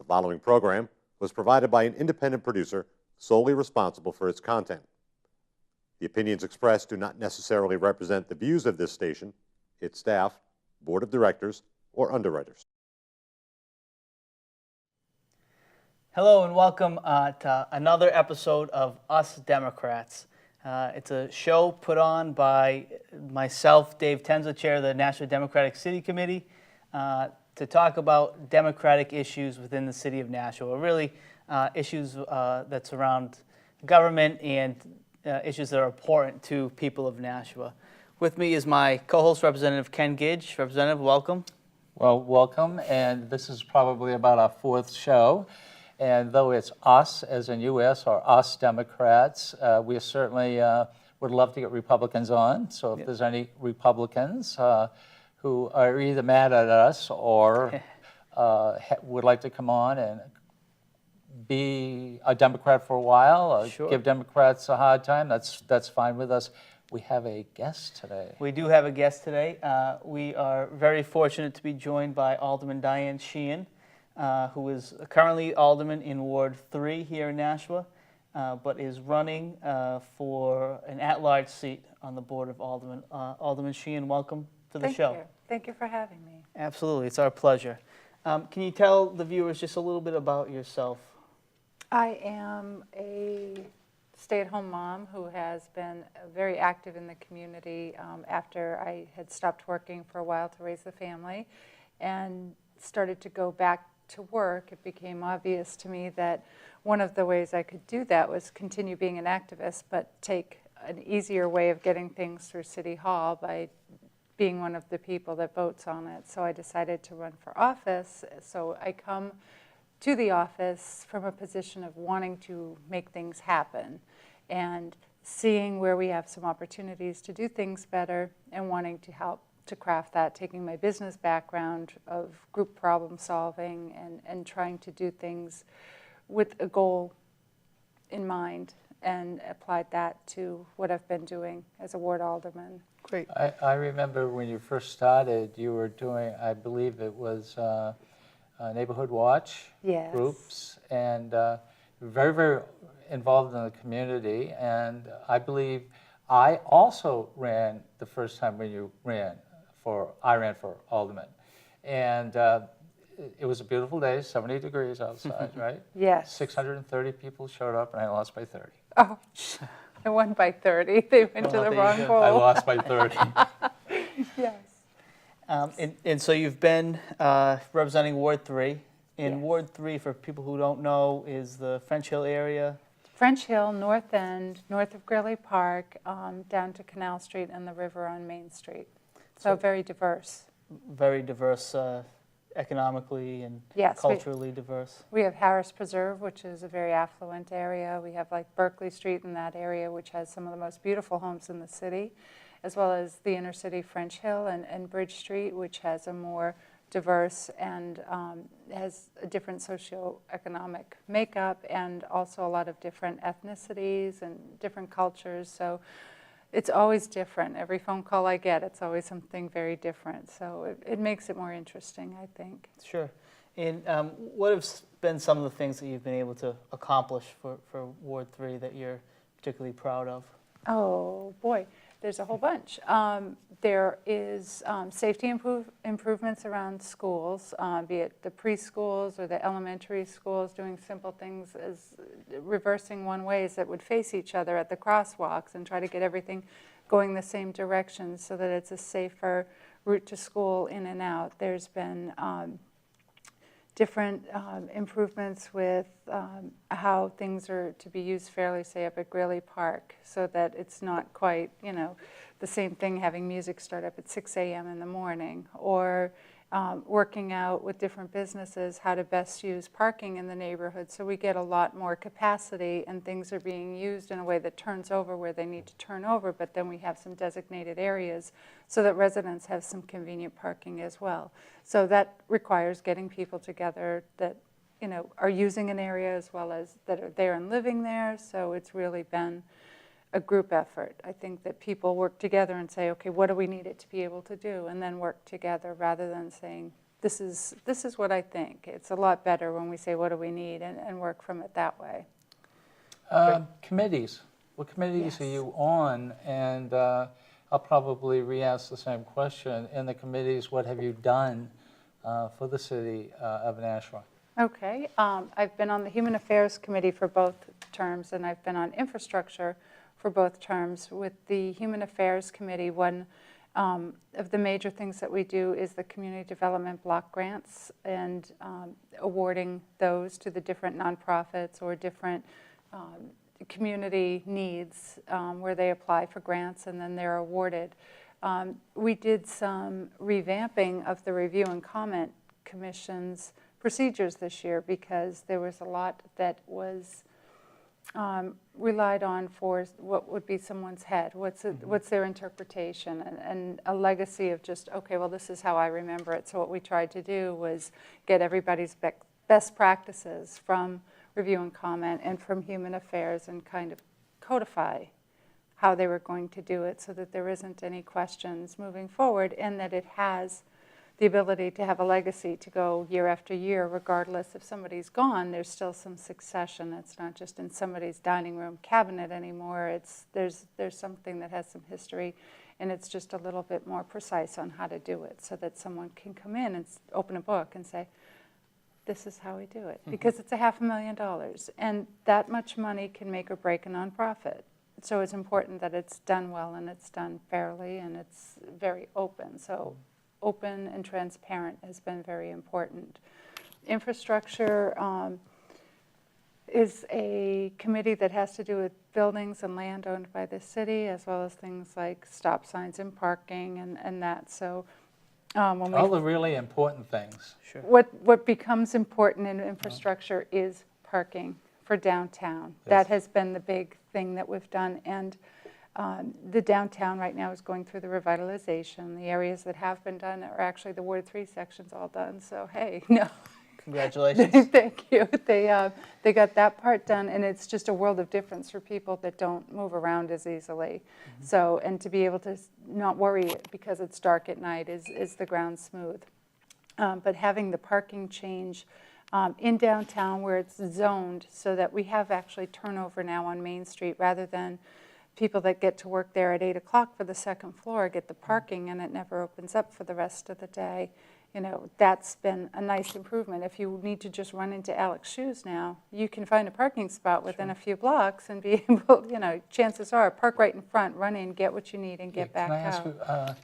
following program was provided by an independent producer solely responsible for its content. The opinions expressed do not necessarily represent the views of this station, its staff, board of directors, or underwriters. Hello and welcome to another episode of Us Democrats. It's a show put on by myself, Dave Tenza, chair of the Nashua Democratic City Committee, to talk about democratic issues within the city of Nashua, really issues that surround government and issues that are important to people of Nashua. With me is my co-host, Representative Ken Gidge. Representative, welcome. Well, welcome, and this is probably about our fourth show. And though it's us, as in U.S., or us Democrats, we certainly would love to get Republicans on. So if there's any Republicans who are either mad at us or would like to come on and be a Democrat for a while, or Sure. give Democrats a hard time, that's fine with us. We have a guest today. We do have a guest today. We are very fortunate to be joined by Alderman Diane Sheehan, who is currently Alderman in Ward 3 here in Nashua, but is running for an at-large seat on the Board of Aldermen. Alderman Sheehan, welcome to the show. Thank you. Thank you for having me. Absolutely, it's our pleasure. Can you tell the viewers just a little bit about yourself? I am a stay-at-home mom who has been very active in the community after I had stopped working for a while to raise the family and started to go back to work. It became obvious to me that one of the ways I could do that was continue being an activist, but take an easier way of getting things through City Hall by being one of the people that votes on it. So I decided to run for office. So I come to the office from a position of wanting to make things happen and seeing where we have some opportunities to do things better and wanting to help to craft that, taking my business background of group problem solving and trying to do things with a goal in mind and applied that to what I've been doing as a ward alderman. Great. I remember when you first started, you were doing, I believe it was Neighborhood Watch Yes. groups, and very, very involved in the community. And I believe I also ran the first time when you ran I ran for alderman. And it was a beautiful day, 70 degrees outside, right? Yes. 630 people showed up, and I lost by 30. Oh, I won by 30. They went to the there you wrong go. goal. I lost by 30. Yes. And so you've been representing Ward 3. And Yes. Ward 3, for people who don't know, is the French Hill area. French Hill, North End, north of Greeley Park, down to Canal Street and the river on Main Street. So very diverse. Very diverse economically and Yes, culturally diverse. We have Harris Preserve, which is a very affluent area. We have like Berkeley Street in that area, which has some of the most beautiful homes in the city, as well as the inner city French Hill and Bridge Street, which has a more diverse and has a different socioeconomic makeup and also a lot of different ethnicities and different cultures. So it's always different. Every phone call I get, it's always something very different. So it makes it more interesting, I think. Sure. And what have been some of the things that you've been able to accomplish for Ward 3 that you're particularly proud of? Oh, boy. There's a whole bunch. There is safety improvements around schools, be it the preschools or the elementary schools, doing simple things as reversing one-ways that would face each other at the crosswalks and try to get everything going the same direction so that it's a safer route to school in and out. There's been different improvements with how things are to be used fairly, say up at Greeley Park, so that it's not quite, the same thing having music start up at 6 a.m. in the morning, or working out with different businesses how to best use parking in the neighborhood so we get a lot more capacity and things are being used in a way that turns over where they need to turn over, but then we have some designated areas so that residents have some convenient parking as well. So that requires getting people together that are using an area as well as that are there and living there. So it's really been a group effort. I think that people work together and say, okay, what do we need it to be able to do? And then work together rather than saying, this is what I think. It's a lot better when we say, what do we need, and work from it that way. Committees. What committees Yes. are you on? And I'll probably re-ask the same question. In the committees, what have you done for the city of Nashua? Okay, I've been on the Human Affairs Committee for both terms, and I've been on Infrastructure for both terms. With the Human Affairs Committee, one of the major things that we do is the Community Development Block Grants, and awarding those to the different nonprofits or different community needs where they apply for grants and then they're awarded. We did some revamping of the Review and Comment Commission's procedures this year because there was a lot that was relied on for what would be someone's head, what's their interpretation, and a legacy of just, okay, well, this is how I remember it. So what we tried to do was get everybody's best practices from Review and Comment and from Human Affairs and kind of codify how they were going to do it so that there isn't any questions moving forward, and that it has the ability to have a legacy to go year after year, regardless if somebody's gone, there's still some succession. It's not just in somebody's dining room cabinet anymore. There's something that has some history, and it's just a little bit more precise on how to do it so that someone can come in and open a book and say, this is how we do it, because it's $500,000, and that much money can make or break a nonprofit. So it's important that it's done well and it's done fairly and it's very open. So open and transparent has been very important. Infrastructure is a committee that has to do with buildings and land owned by the city, as well as things like stop signs and parking and that. So when All the really important things. Sure. what becomes important in infrastructure is parking for downtown. Yes. That has been the big thing that we've done, and the downtown right now is going through the revitalization. The areas that have been done are actually the Ward 3 section's all done, so hey, no. Congratulations. Thank you. They got that part done, and it's just a world of difference for people that don't move around as easily. So, and to be able to not worry because it's dark at night is the ground smooth. But having the parking change in downtown where it's zoned so that we have actually turnover now on Main Street, rather than people that get to work there at 8 o'clock for the second floor get the parking and it never opens up for the rest of the day. You know, that's been a nice improvement. If you need to just run into Alex Shoes now, you can find a parking spot within a few blocks and be able, you know, chances are, park right in front, run in, get what you need, and get back Can I ask out. you,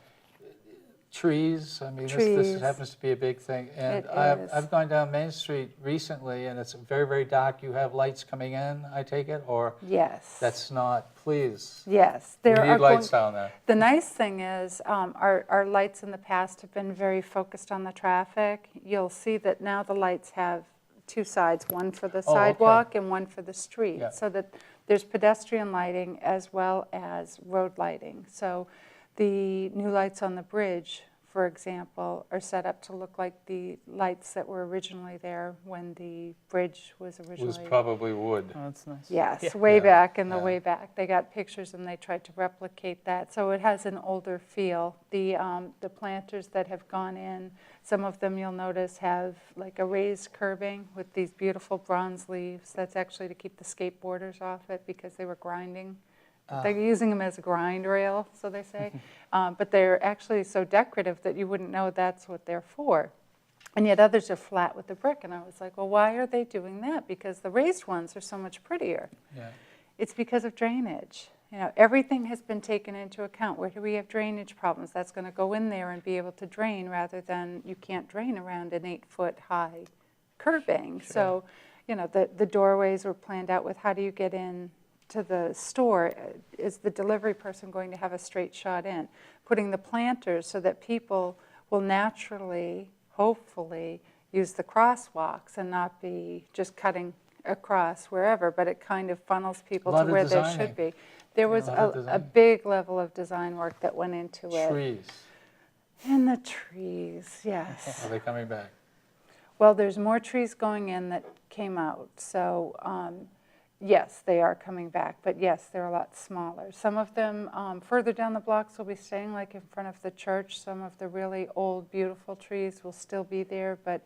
trees? I mean, Trees. this happens to be a big thing. And It is. I've gone down Main Street recently, and it's very, very dark. You have lights coming in, I take it, or Yes. that's not, please. Yes. We There need are lights going, down there. the nice thing is our lights in the past have been very focused on the traffic. You'll see that now the lights have two sides, one for the Oh, okay. sidewalk and one for the street, Yeah. so that there's pedestrian lighting as well as road lighting. So the new lights on the bridge, for example, are set up to look like the lights that were originally there when the bridge was It originally. was probably wood. Oh, that's nice. Yes, Yeah. way Yeah, back in the yeah. way back. They got pictures and they tried to replicate that. So it has an older feel. The planters that have gone in, some of them you'll notice have like a raised curbing with these beautiful bronze leaves. That's actually to keep the skateboarders off it because they were grinding. They're using them as a grind rail, so they say. But they're actually so decorative that you wouldn't know that's what they're for. And yet others are flat with the brick. And I was like, well, why are they doing that? Because the raised ones are so much prettier. Yeah. It's because of drainage. You know, everything has been taken into account. Where do we have drainage problems? That's going to go in there and be able to drain, rather than you can't drain around an 8-foot high curbing. Sure. So, you know, the doorways were planned out with how do you get in to the store. Is the delivery person going to have a straight shot in? Putting the planters so that people will naturally, hopefully, use the crosswalks and not be just cutting across wherever, but it kind of funnels people A lot to of where they designing. should be. There was lot of a design. big level of design work that went into it. Trees, And the trees, yes. are they coming back? Well, there's more trees going in that came out. So Yes, they are coming back, but yes, they're a lot smaller. Some of them further down the blocks will be staying, like in front of the church. Some of the really old, beautiful trees will still be there, but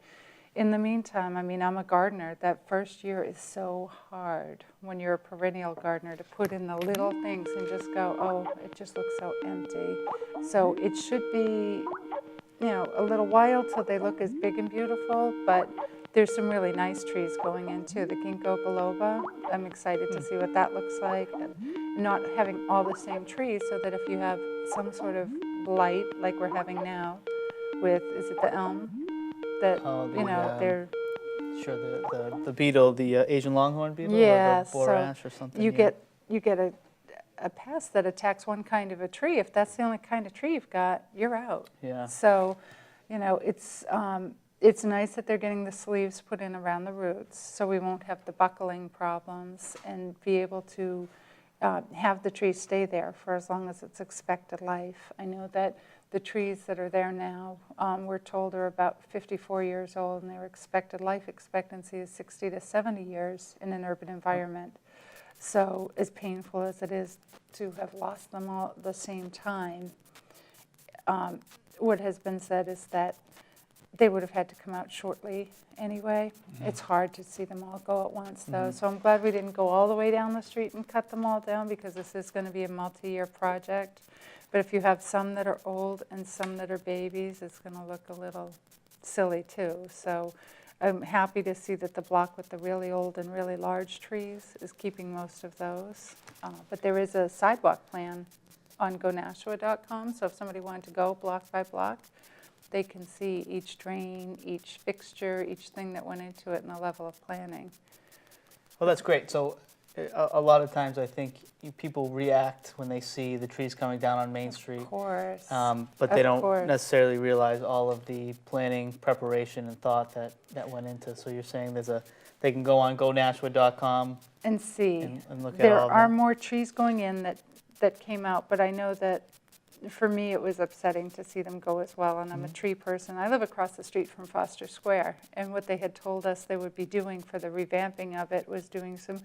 in the meantime, I mean, I'm a gardener. That first year is so hard when you're a perennial gardener to put in the little things and just go, oh, it just looks so empty. So it should be, a little while till they look as big and beautiful, but there's some really nice trees going in too. The ginkgo biloba, I'm excited to see what that looks like. And not having all the same trees, so that if you have some sort of blight like we're having now with, is it the elm? That, they're... Sure, the beetle, the Asian longhorn beetle, Yeah, or the borash or something. you get a pest that attacks one kind of a tree. If that's the only kind of tree you've got, you're out. Yeah. So, it's nice that they're getting the sleeves put in around the roots, so we won't have the buckling problems and be able to have the tree stay there for as long as it's expected life. I know that the trees that are there now, we're told, are about 54 years old, and their expected life expectancy is 60 to 70 years in an urban environment. So as painful as it is to have lost them all at the same time, what has been said is that they would have had to come out shortly anyway. It's hard to see them all go at once, though. So I'm glad we didn't go all the way down the street and cut them all down, because this is going to be a multi-year project. But if you have some that are old and some that are babies, it's going to look a little silly too. So I'm happy to see that the block with the really old and really large trees is keeping most of those. But there is a sidewalk plan on gonashua.com, so if somebody wanted to go block by block, they can see each drain, each fixture, each thing that went into it, and the level of planning. Well, that's great. So a lot of times I think people react when they see the trees coming down on Main Street. Of course. But they don't course. necessarily realize all of the planning, preparation, and thought that went into. So you're saying they can go on gonashua.com And see. and look at There all of are them. more trees going in that came out, but I know that for me it was upsetting to see them go as well, and I'm a tree person. I live across the street from Foster Square, and what they had told us they would be doing for the revamping of it was doing some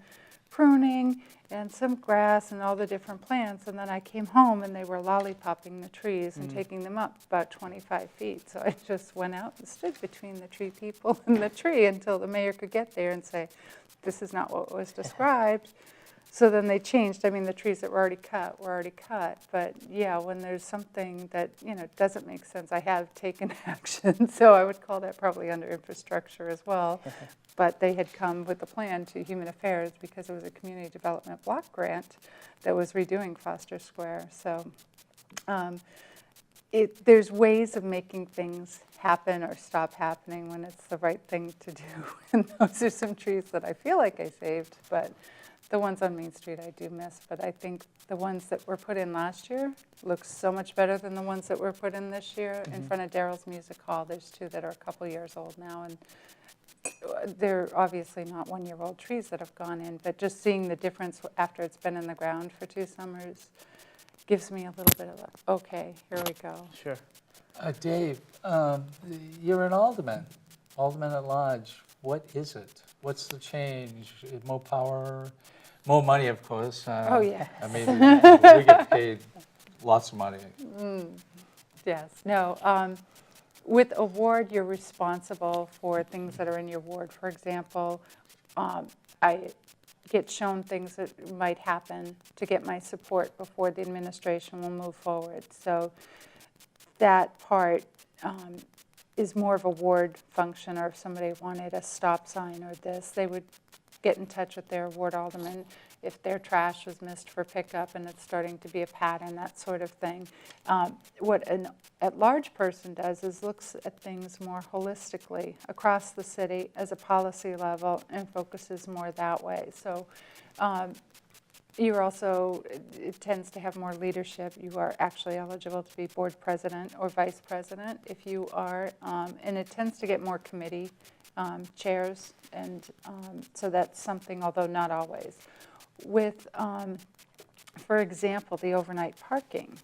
pruning and some grass and all the different plants, and then I came home and they were lollipopping the trees and taking them up about 25 feet. So I just went out and stood between the tree people and the tree until the mayor could get there and say, this is not what was described. So then they changed. I mean, the trees that were already cut. But yeah, when there's something that, doesn't make sense, I have taken action. So I would call that probably under infrastructure as well. But they had come with a plan to Human Affairs because it was a community development block grant that was redoing Foster Square. So there's ways of making things happen or stop happening when it's the right thing to do. And those are some trees that I feel like I saved, but the ones on Main Street I do miss. But I think the ones that were put in last year look so much better than the ones that were put in this year. In front of Daryl's Music Hall, there's two that are a couple years old now, and they're obviously not one-year-old trees that have gone in, but just seeing the difference after it's been in the ground for 2 summers gives me a little bit of a, okay, here we go. Sure. Dave, you're an alderman at large. What is it? What's the change? More power, more money, of course. Oh, yeah. I mean, we get paid lots of money. Yes. No. With a ward, you're responsible for things that are in your ward. For example, I get shown things that might happen to get my support before the administration will move forward. So that part is more of a ward function, or if somebody wanted a stop sign or this, they would get in touch with their ward alderman if their trash was missed for pickup and it's starting to be a pattern, that sort of thing. What an at-large person does is looks at things more holistically across the city as a policy level and focuses more that way. So you're also, it tends to have more leadership. You are actually eligible to be board president or vice president if you are, and it tends to get more committee chairs, and so that's something, although not always. With, for example, the overnight parking,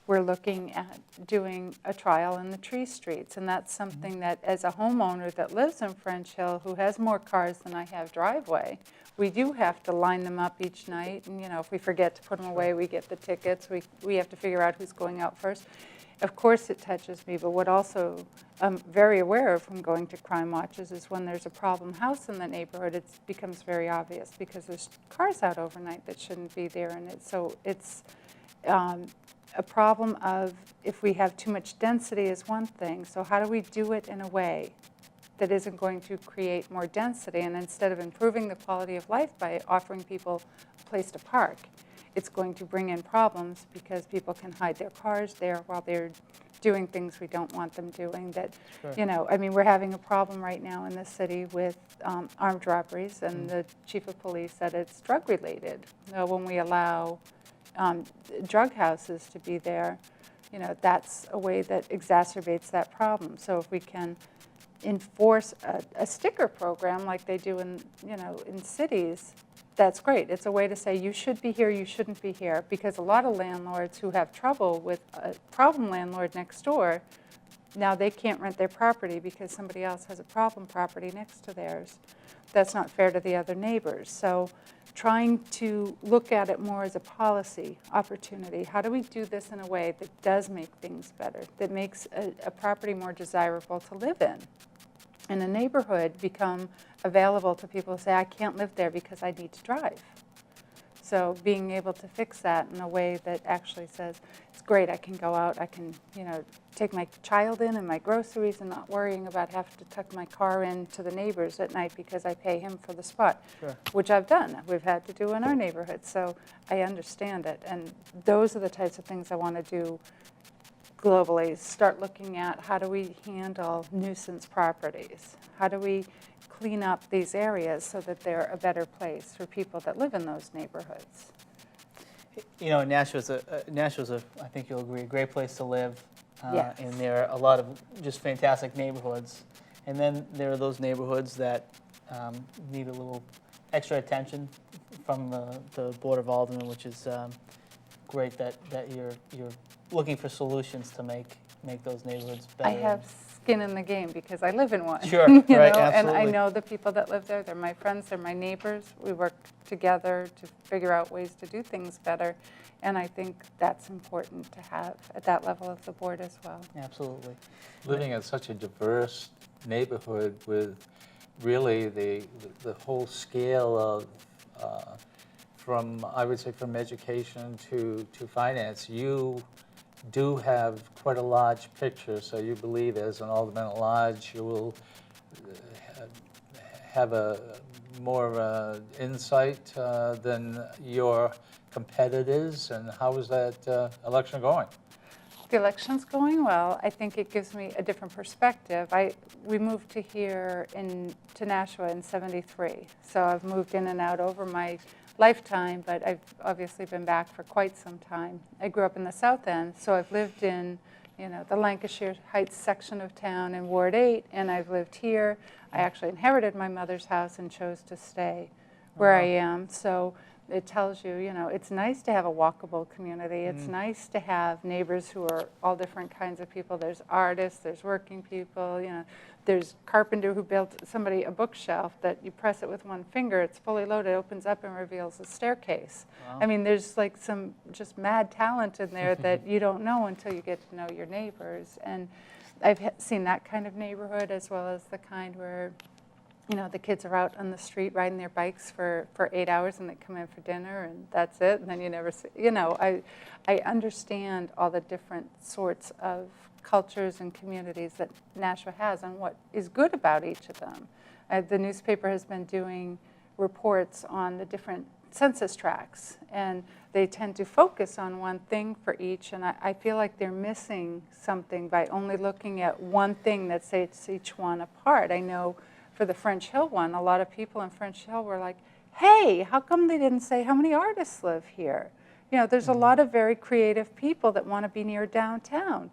we're looking at doing a trial in the tree streets. And that's something that, as a homeowner that lives in French Hill, who has more cars than I have driveway, we do have to line them up each night. And, if we forget to put them away, we get the tickets. We have to figure out who's going out first. Of course it touches me, but what also I'm very aware of from going to crime watches is when there's a problem house in the neighborhood, it becomes very obvious because there's cars out overnight that shouldn't be there. And it's a problem of, if we have too much density is one thing, so how do we do it in a way that isn't going to create more density? And instead of improving the quality of life by offering people a place to park, it's going to bring in problems because people can hide their cars there while they're doing things we don't want them doing. That, Sure. we're having a problem right now in the city with armed robberies, and the chief of police said it's drug related. When we allow drug houses to be there, that's a way that exacerbates that problem. So if we can enforce a sticker program like they do in cities, that's great. It's a way to say you should be here, you shouldn't be here, because a lot of landlords who have trouble with a problem landlord next door, now they can't rent their property because somebody else has a problem property next to theirs. That's not fair to the other neighbors. So trying to look at it more as a policy opportunity. How do we do this in a way that does make things better, that makes a property more desirable to live in? And a neighborhood become available to people who say, I can't live there because I need to drive. So being able to fix that in a way that actually says, it's great, I can go out, I can take my child in and my groceries and not worrying about having to tuck my car into the neighbors at night because I pay him for the spot, Sure. which I've done. We've had to do in our neighborhood. So I understand it. And those are the types of things I want to do globally. Start looking at how do we handle nuisance properties? How do we clean up these areas so that they're a better place for people that live in those neighborhoods? Nashua's I think you'll agree, a great place to live. Yes. And there are a lot of just fantastic neighborhoods. And then there are those neighborhoods that need a little extra attention from the Board of Aldermen, which is great that you're looking for solutions to make those neighborhoods better. I have skin in the game because I live in one. Sure, you right, know? And I absolutely. know the people that live there. They're my friends, they're my neighbors. We work together to figure out ways to do things better. And I think that's important to have at that level of the board as well. Absolutely. Living in such a diverse neighborhood with really the whole scale of, I would say from education to finance, you do have quite a large picture, so you believe as an alderman at large you will have a more insight than your competitors. And how is that election going? The election's going well. I think it gives me a different perspective. We moved to here to Nashua in '73, so I've moved in and out over my lifetime, but I've obviously been back for quite some time. I grew up in the South End, so I've lived in the Lancashire Heights section of town in Ward 8, and I've lived here. I actually inherited my mother's house and chose to stay where I am. So it tells you, it's nice to have a walkable community. It's nice to have neighbors who are all different kinds of people. There's artists, there's working people, there's carpenter who built a bookshelf that you press it with one finger, it's fully loaded, it opens up and reveals a staircase. Wow. I mean, there's like some just mad talent in there that you don't know until you get to know your neighbors. And I've seen that kind of neighborhood as well as the kind where the kids are out on the street riding their bikes for 8 hours and they come in for dinner and that's it. And then you never see, I understand all the different sorts of cultures and communities that Nashua has and what is good about each of them. The newspaper has been doing reports on the different census tracts, and they tend to focus on one thing for each, and I feel like they're missing something by only looking at one thing that sets each one apart. I know for the French Hill one, a lot of people in French Hill were like, hey, how come they didn't say how many artists live here? There's a lot of very creative people that want to be near downtown.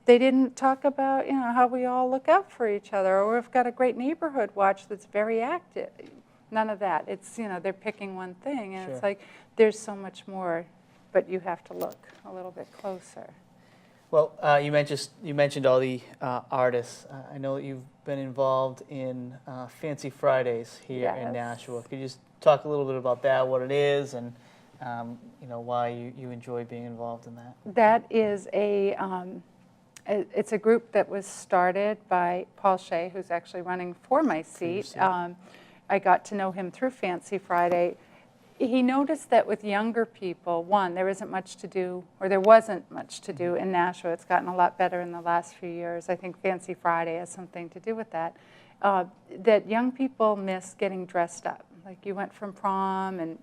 They didn't talk about, how we all look out for each other, or we've got a great neighborhood watch that's very active. None of that. It's, they're picking one thing, and Sure. It's like, there's so much more, but you have to look a little bit closer. Well, you mentioned all the artists. I know that you've been involved in Fancy Fridays here in Yes. Nashua. Could you just talk a little bit about that, what it is, and why you enjoy being involved in that? That is it's a group that was started by Paul Shea, who's actually running for my seat. I got to know him through Fancy Friday. He noticed that with younger people, one, there isn't much to do, or there wasn't much to do in Nashua. It's gotten a lot better in the last few years. I think Fancy Friday has something to do with that. That young people miss getting dressed up. Like you went from prom and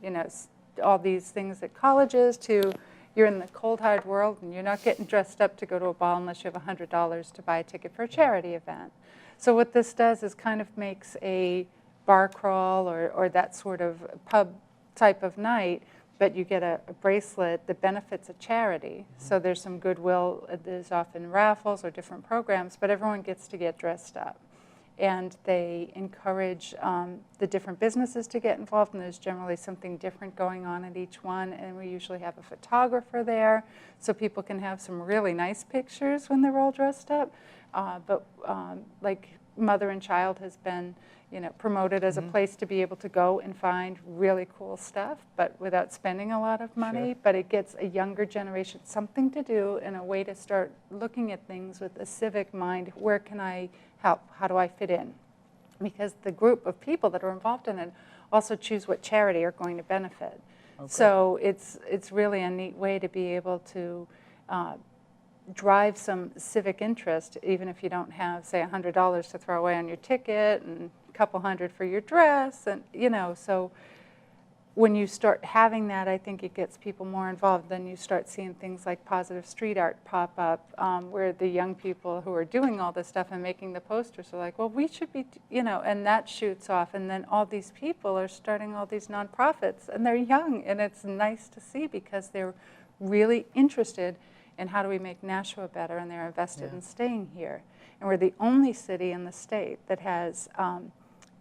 all these things at colleges to you're in the cold hard world and you're not getting dressed up to go to a ball unless you have $100 to buy a ticket for a charity event. So what this does is kind of makes a bar crawl or that sort of pub type of night, but you get a bracelet that benefits a charity. So there's some goodwill. There's often raffles or different programs, but everyone gets to get dressed up. And they encourage the different businesses to get involved, and there's generally something different going on at each one. And we usually have a photographer there, so people can have some really nice pictures when they're all dressed up. But like Mother and Child has been promoted as a place to be able to go and find really cool stuff, but without spending a lot of money. But it gets a younger generation something to do and a way to start looking at things with a civic mind. Where can I help? How do I fit in? Because the group of people that are involved in it also choose what charity are going to benefit. Okay. So it's really a neat way to be able to drive some civic interest, even if you don't have, say, $100 to throw away on your ticket and a couple hundred for your dress. And, so when you start having that, I think it gets people more involved. Then you start seeing things like positive street art pop up, where the young people who are doing all this stuff and making the posters are like, well, we should be, and that shoots off. And then all these people are starting all these nonprofits, and they're young. And it's nice to see because they're really interested in how do we make Nashua better, and they're invested in staying here. And we're the only city in the state that has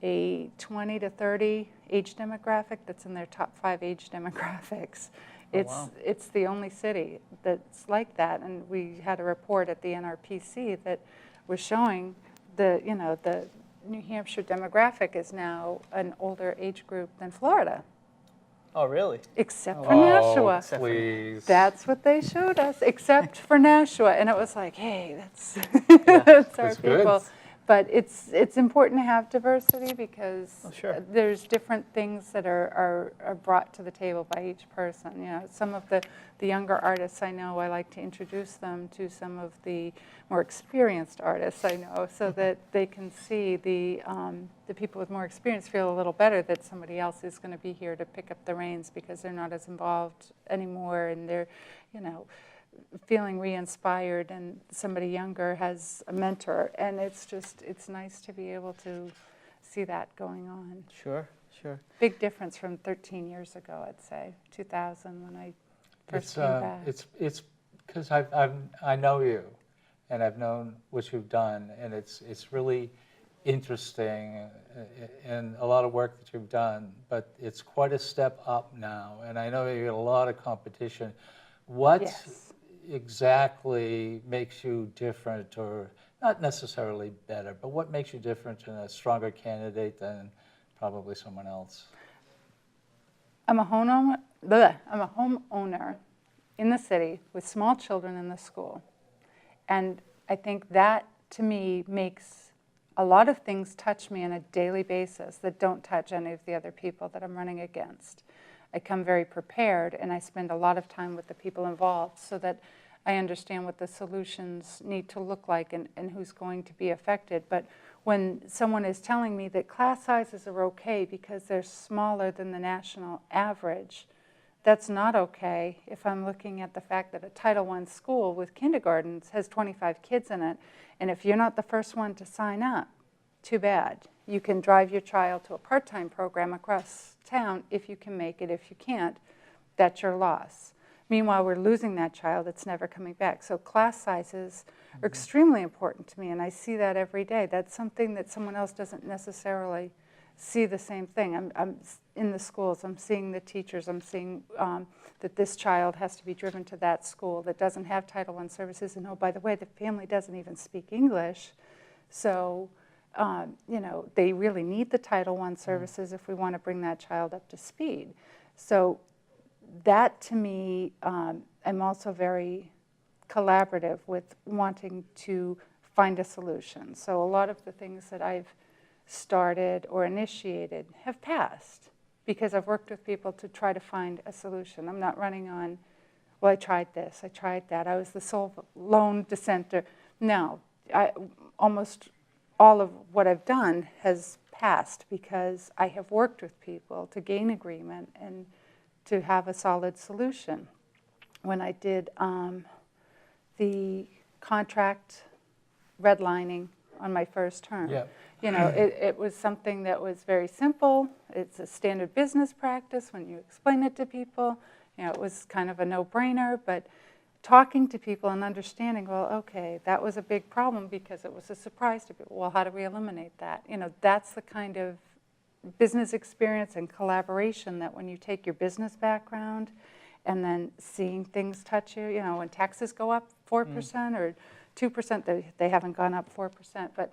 a 20 to 30 age demographic that's in their top 5 age demographics. It's the only city that's like that. And we had a report at the NRPC that was showing the New Hampshire demographic is now an older age group than Florida. Oh, really? Except for Nashua. Please. That's what they showed us, except for Nashua. And it was like, hey, that's, that's our people. Good. But it's important to have diversity because there's different things that are brought to the table by each person. Some of the younger artists I know, I like to introduce them to some of the more experienced artists I know, so that they can see the people with more experience feel a little better that somebody else is going to be here to pick up the reins because they're not as involved anymore, and they're, feeling re-inspired, and somebody younger has a mentor, and it's nice to be able to see that going on. Sure. Big difference from 13 years ago, I'd say, 2000 when I first came back. It's because I know you, and I've known what you've done, and it's really interesting and a lot of work that you've done, but it's quite a step up now, and I know you get a lot of competition. What exactly makes you different, or not necessarily better, but what makes you different and a stronger candidate than probably someone else? I'm a homeowner in the city with small children in the school. And I think that, to me, makes a lot of things touch me on a daily basis that don't touch any of the other people that I'm running against. I come very prepared, and I spend a lot of time with the people involved so that I understand what the solutions need to look like and who's going to be affected. But when someone is telling me that class sizes are okay because they're smaller than the national average, that's not okay if I'm looking at the fact that a Title I school with kindergartens has 25 kids in it, and if you're not the first one to sign up, too bad. You can drive your child to a part-time program across town if you can make it. If you can't, that's your loss. Meanwhile, we're losing that child. It's never coming back. So class sizes are extremely important to me, and I see that every day. That's something that someone else doesn't necessarily see the same thing. I'm in the schools, I'm seeing the teachers, I'm seeing that this child has to be driven to that school that doesn't have Title I services, and oh, by the way, the family doesn't even speak English. So, you know, they really need the Title I services if we want to bring that child up to speed. So that, to me, I'm also very collaborative with wanting to find a solution. So a lot of the things that I've started or initiated have passed because I've worked with people to try to find a solution. I'm not running on, well, I tried this, I tried that, I was the sole lone dissenter. No, almost all of what I've done has passed because I have worked with people to gain agreement and to have a solid solution. When I did the contract redlining on my first term, you know, it was something that was very simple. It's a standard business practice when you explain it to people. You know, it was kind of a no-brainer, but talking to people and understanding, well, okay, that was a big problem because it was a surprise to people. Well, how do we eliminate that? You know, that's the kind of business experience and collaboration that when you take your business background and then seeing things touch you, you know, when taxes go up 4% or 2%, they haven't gone up 4%, but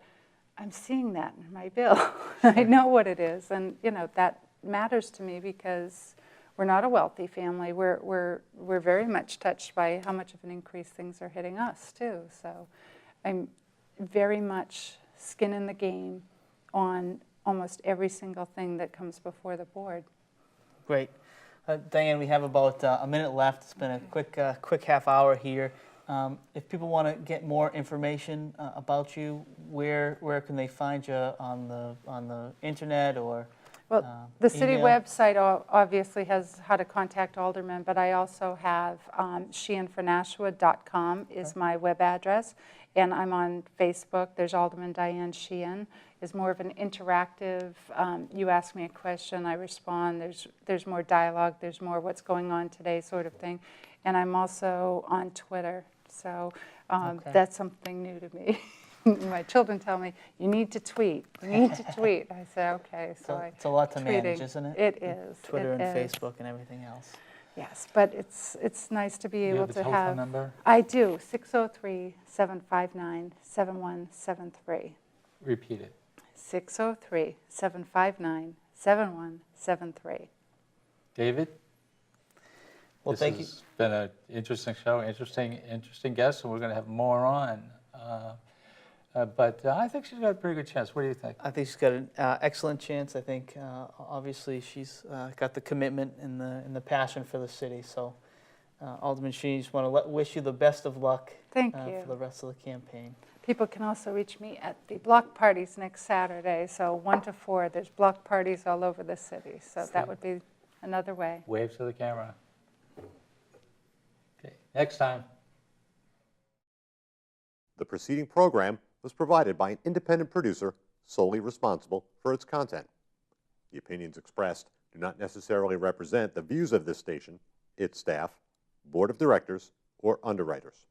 I'm seeing that in my bill. I know what it is, and you know, that matters to me because we're not a wealthy family. We're very much touched by how much of an increase things are hitting us too. So I'm very much skin in the game on almost every single thing that comes before the board. Great. Diane, we have about a minute left. It's been a quick half hour here. If people want to get more information about you, where can they find you on the internet or? Well, the city email? website obviously has how to contact aldermen, but I also have sheehanfornashua.com is my web address, and I'm on Facebook. There's Alderman Diane Sheehan. Is more of an interactive, you ask me a question, I respond. There's more dialogue, there's more what's going on today sort of thing. And I'm also on Twitter, so that's something new to me. My children tell me, you need to tweet, you need to tweet. I say, okay, so it's a lot to manage, isn't it? It is. Twitter and Facebook and everything else. Yes, but it's nice to be You able have a to telephone have. number? I do, 603-759-7173. Repeat it. 603-759-7173. David? Well, This thank you. has been an interesting show, interesting guests, and we're going to have more on. But I think she's got a pretty good chance. What do you think? I think she's got an excellent chance. I think obviously she's got the commitment and the passion for the city. So, Alderman Sheehan, just want to wish you the best of luck. Thank you. For the rest of the campaign. People can also reach me at the block parties next Saturday. So 1 to 4, there's block parties all over the city. So that would be another way. Wave to the camera. Okay, next time. The preceding program was provided by an independent producer solely responsible for its content. The opinions expressed do not necessarily represent the views of this station, its staff, board of directors, or underwriters.